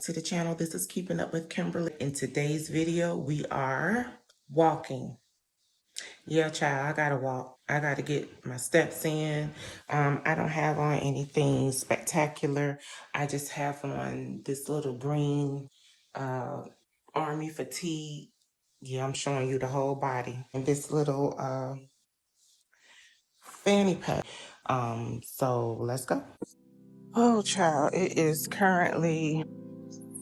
to the channel. This is Keeping Up with Kimberly. In today's video, we are walking. Yeah, child, I gotta walk. I gotta get my steps in. I don't have on anything spectacular. I just have on this little green army fatigue. Yeah, I'm showing you the whole body. And this little fanny pack. So let's go. Oh, child, it is currently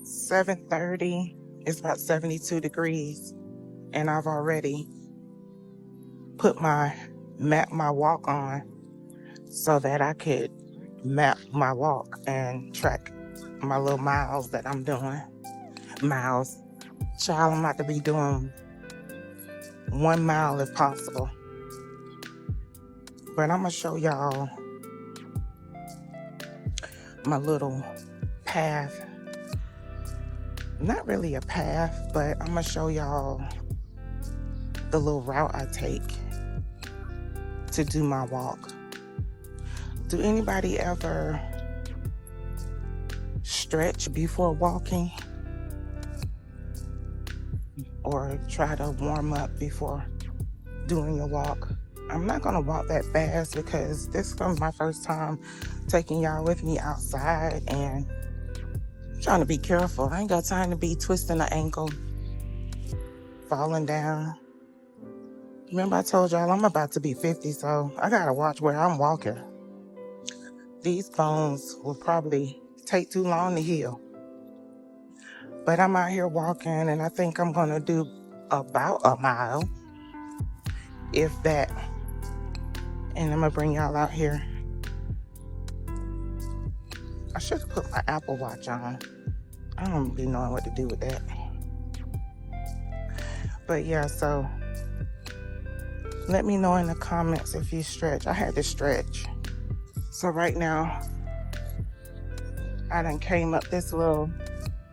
7:30. It's about 72 degrees, and I've already put my walk on so that I could map my walk and track my little miles that I'm doing. Miles. Child, I'm about to be doing 1 mile if possible. But I'm gonna show y'all my little path. Not really a path, but I'm gonna show y'all the little route I take to do my walk. Do anybody ever stretch before walking or try to warm up before doing your walk? I'm not gonna walk that fast because this was my first time taking y'all with me outside, and I'm trying to be careful. I ain't got time to be twisting the ankle, falling down. Remember I told y'all I'm about to be 50, so I gotta watch where I'm walking. These bones will probably take too long to heal. But I'm out here walking, and I think I'm gonna do about a mile, if that. And I'm gonna bring y'all out here. I should have put my Apple Watch on. I don't really know what to do with that. But yeah, so let me know in the comments if you stretch. I had to stretch. So right now, I done came up this little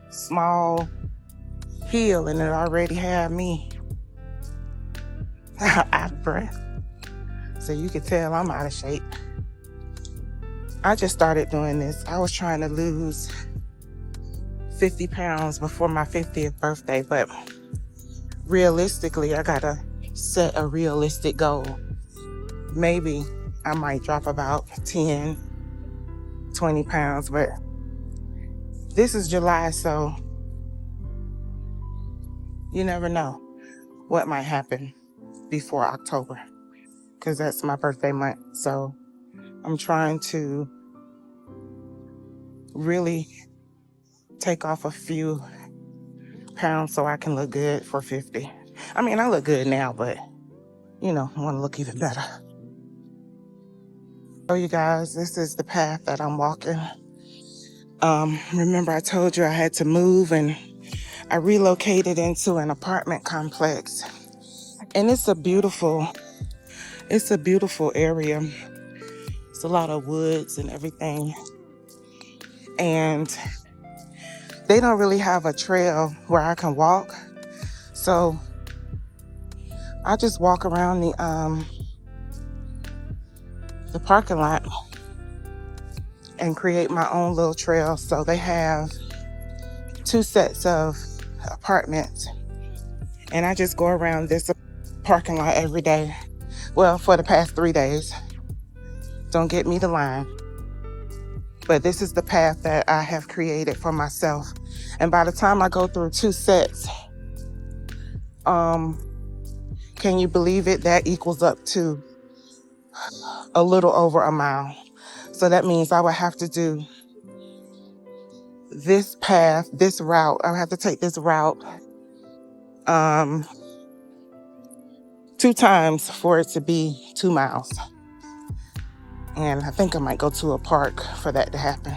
small hill, and it already had me out of breath. So you can tell I'm out of shape. I just started doing this. I was trying to lose 50 pounds before my 50th birthday, but realistically, I gotta set a realistic goal. Maybe I might drop about 10, 20 pounds, but this is July, so you never know what might happen before October, because that's my birthday month. So I'm trying to really take off a few pounds so I can look good for 50. I mean, I look good now, but you know, I want to look even better. So you guys, this is the path that I'm walking. Remember I told you I had to move, and I relocated into an apartment complex, and it's a beautiful area. It's a lot of woods and everything, and they don't really have a trail where I can walk, so I just walk around the parking lot and create my own little trail. So they have 2 sets of apartments, and I just go around this parking lot every day. Well, for the past 3 days. Don't get me the line. But this is the path that I have created for myself. And by the time I go through 2 sets, can you believe it? That equals up to a little over a mile. So that means I would have to do this path, this route. I would have to take this route 2 times for it to be 2 miles. And I think I might go to a park for that to happen.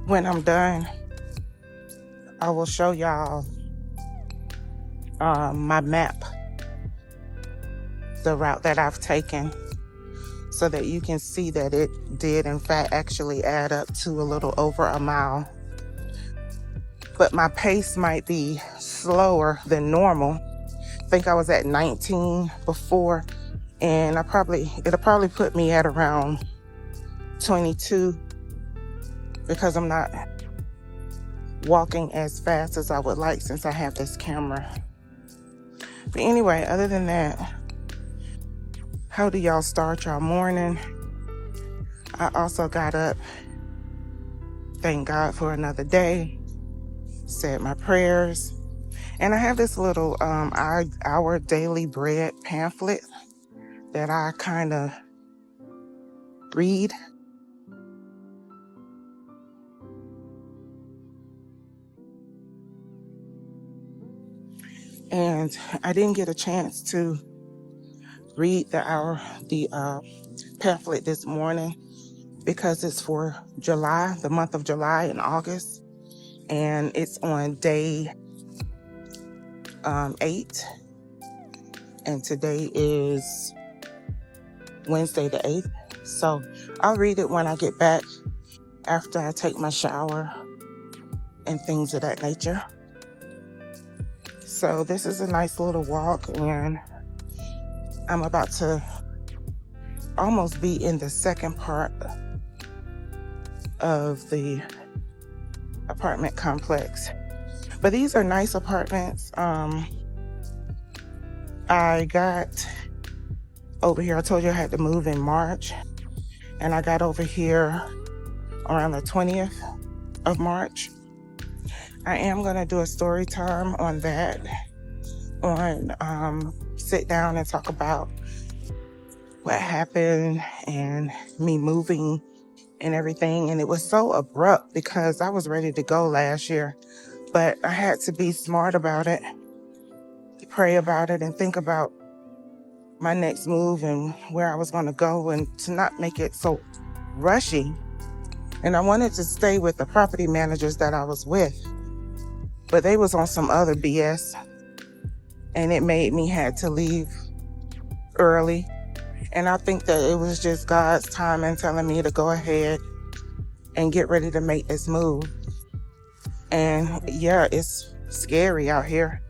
When I'm done, I will show y'all my map, the route that I've taken, so that you can see that it did in fact actually add up to a little over a mile. But my pace might be slower than normal. I think I was at 19 before, and it'll probably put me at around 22 because I'm not walking as fast as I would like since I have this camera. But anyway, other than that, how do y'all start y'all morning? I also got up, thank God for another day, said my prayers, and I have this little our daily bread pamphlet that I kind of read. And I didn't get a chance to read the pamphlet this morning because it's for July, the month of July and August, and it's on day 8, and today is Wednesday the 8th. So I'll read it when I get back after I take my shower and things of that nature. So this is a nice little walk, and I'm about to almost be in the second part of the apartment complex. But these are nice apartments. I got over here, I told you I had to move in March, and I got over here around the 20th of March. I am going to do a story time on that, sit down and talk about what happened and me moving and everything. And it was so abrupt because I was ready to go last year, but I had to be smart about it, pray about it, and think about my next move and where I was going to go, and to not make it so rushy. And I wanted to stay with the property managers that I was with, but they was on some other BS, and it made me had to leave early. And I think that it was just God's timing telling me to go ahead and get ready to make this move. And yeah, it's scary out here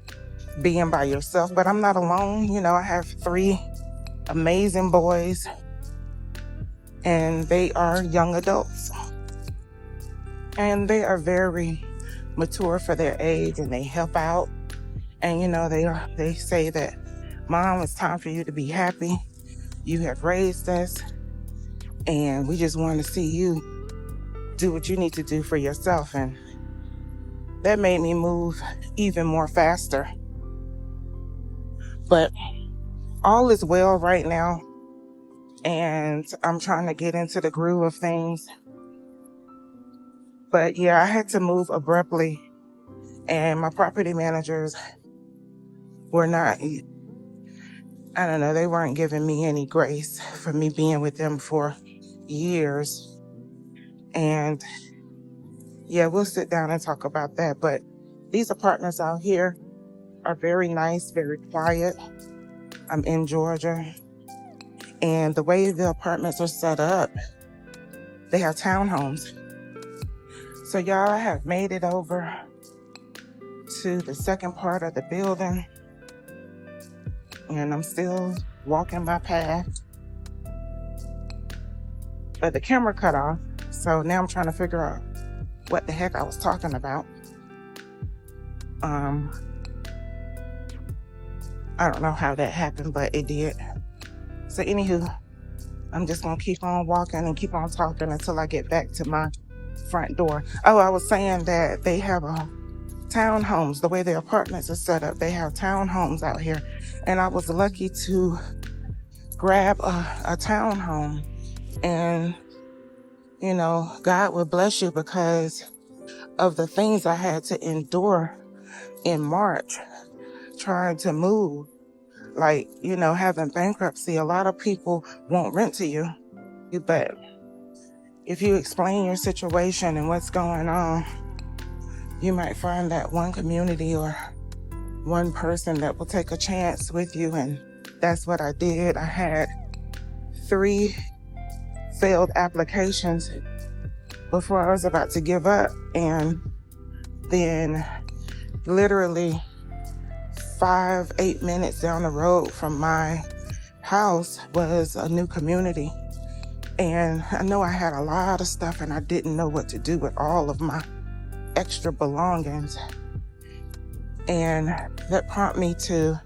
being by yourself, but I'm not alone. You know, I have 3 amazing boys, and they are young adults, and they are very mature for their age, and they help out. And you know, they say that, Mom, it's time for you to be happy. You have raised us, and we just want to see you do what you need to do for yourself. And that made me move even more faster. But all is well right now, and I'm trying to get into the groove of things. But yeah, I had to move abruptly, and my property managers were not, I don't know, they weren't giving me any grace for me being with them for years. And yeah, we'll sit down and talk about that. But these apartments out here are very nice, very quiet. I'm in Georgia, and the way the apartments are set up, they have townhomes. So y'all, I have made it over to the second part of the building, and I'm still walking my path, but the camera cut off. So now I'm trying to figure out what the heck I was talking about. I don't know how that happened, but it did. So anywho, I'm just gonna keep on walking and keep on talking until I get back to my front door. Oh, I was saying that they have townhomes. The way the apartments are set up, they have townhomes out here. And I was lucky to grab a townhome. And, you know, God will bless you because of the things I had to endure in March trying to move. Like, you know, having bankruptcy, a lot of people won't rent to you. But if you explain your situation and what's going on, you might find that one community or one person that will take a chance with you. And that's what I did. I had 3 failed applications before I was about to give up. And then literally 5-8 minutes down the road from my house was a new community. And I know I had a lot of stuff and I didn't know what to do with all of my extra belongings. And that prompted me to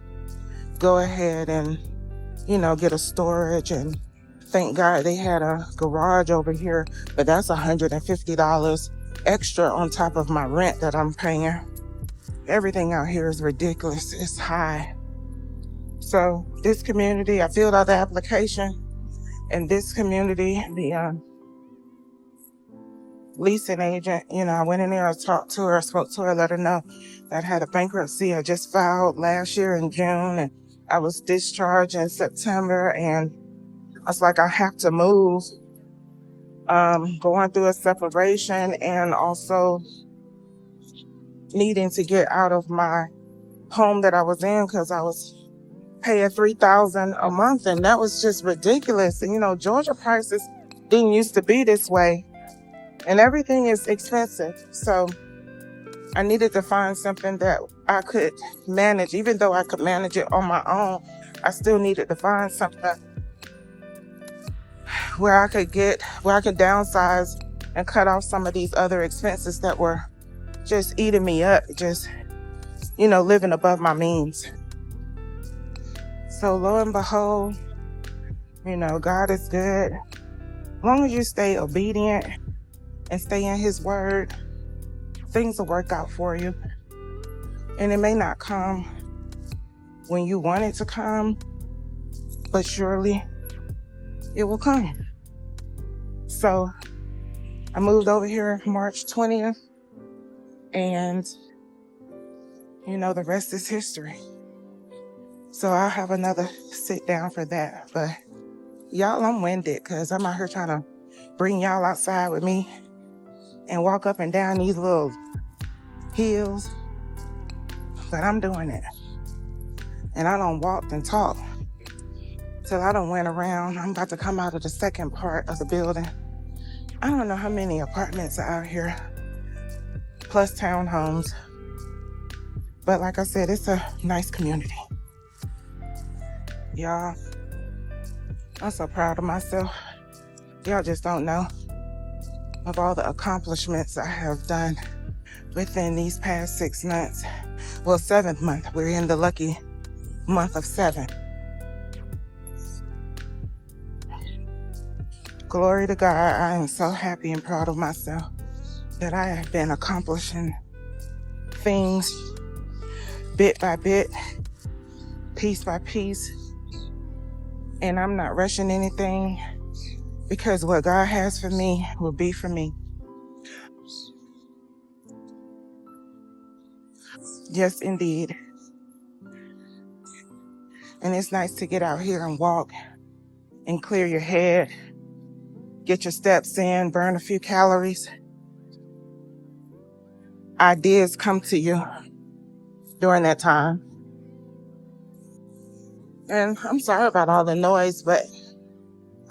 go ahead and, get a storage. And thank God they had a garage over here, but that's $150 extra on top of my rent that I'm paying. Everything out here is ridiculous. It's high. So this community, I filled out the application, and this community, the leasing agent, I went in there, I talked to her, I spoke to her, let her know that I had a bankruptcy I just filed last year in June, and I was discharged in September, and I was like, I have to move, going through a separation and also needing to get out of my home that I was in because I was paying $3,000 a month, and that was just ridiculous. And Georgia prices didn't used to be this way, and everything is expensive. So I needed to find something that I could manage. Even though I could manage it on my own, I still needed to find something where I could downsize and cut off some of these other expenses that were just eating me up, just, living above my means. So lo and behold, God is good. As long as you stay obedient and stay in his word, things will work out for you. And it may not come when you want it to come, but surely it will come. So I moved over here March 20th, and the rest is history. So I'll have another sit down for that. But y'all, I'm winded because I'm out here trying to bring y'all outside with me and walk up and down these little hills. But I'm doing it. And I done walked and talked till I done went around. I'm about to come out of the second part of the building. I don't know how many apartments are out here, plus townhomes. But like I said, it's a nice community. Y'all, I'm so proud of myself. Y'all just don't know of all the accomplishments I have done within these past 6 months. Well, 7th month. We're in the lucky month of 7. Glory to God. I am so happy and proud of myself that I have been accomplishing things bit by bit, piece by piece. And I'm not rushing anything because what God has for me will be for me. Yes, indeed. And it's nice to get out here and walk and clear your head, get your steps in, burn a few calories. Ideas come to you during that time. And I'm sorry about all the noise, but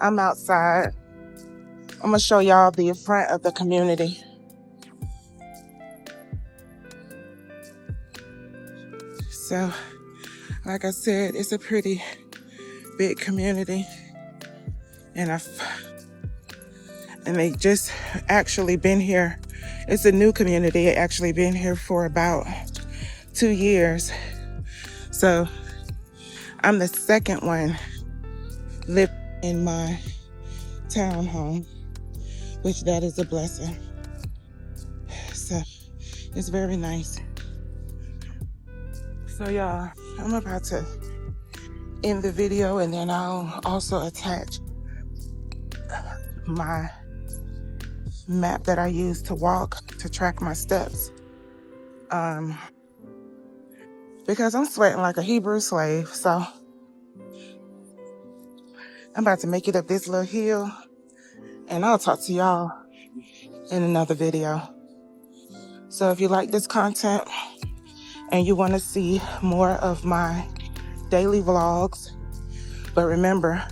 I'm outside. I'm gonna show y'all the front of the community. So, like I said, it's a pretty big community. And they just actually been here. It's a new community. It actually been here for about 2 years. So I'm the second one living in my townhome, which that is a blessing. So it's very nice. So y'all, I'm about to end the video, and then I'll also attach my map that I use to walk, to track my steps. Because I'm sweating like a Hebrew slave. So I'm about to make it up this little hill, and I'll talk to y'all in another video. So if you like this content and you want to see more of my daily vlogs, but remember,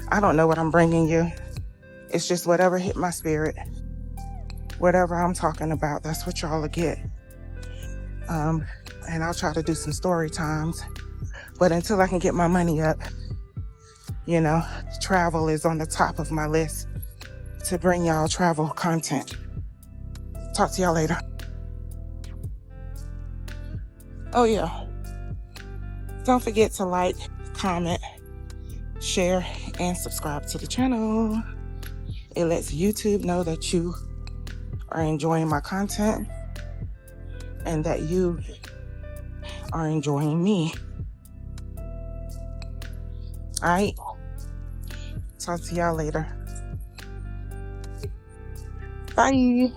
I don't know what I'm bringing you. It's just whatever hit my spirit. Whatever I'm talking about, that's what y'all will get. And I'll try to do some story times. But until I can get my money up, You know, travel is on the top of my list to bring y'all travel content. Talk to y'all later. Oh yeah, don't forget to like, comment, share, and subscribe to the channel. It lets YouTube know that you are enjoying my content and that you are enjoying me. All right, talk to y'all later. Bye.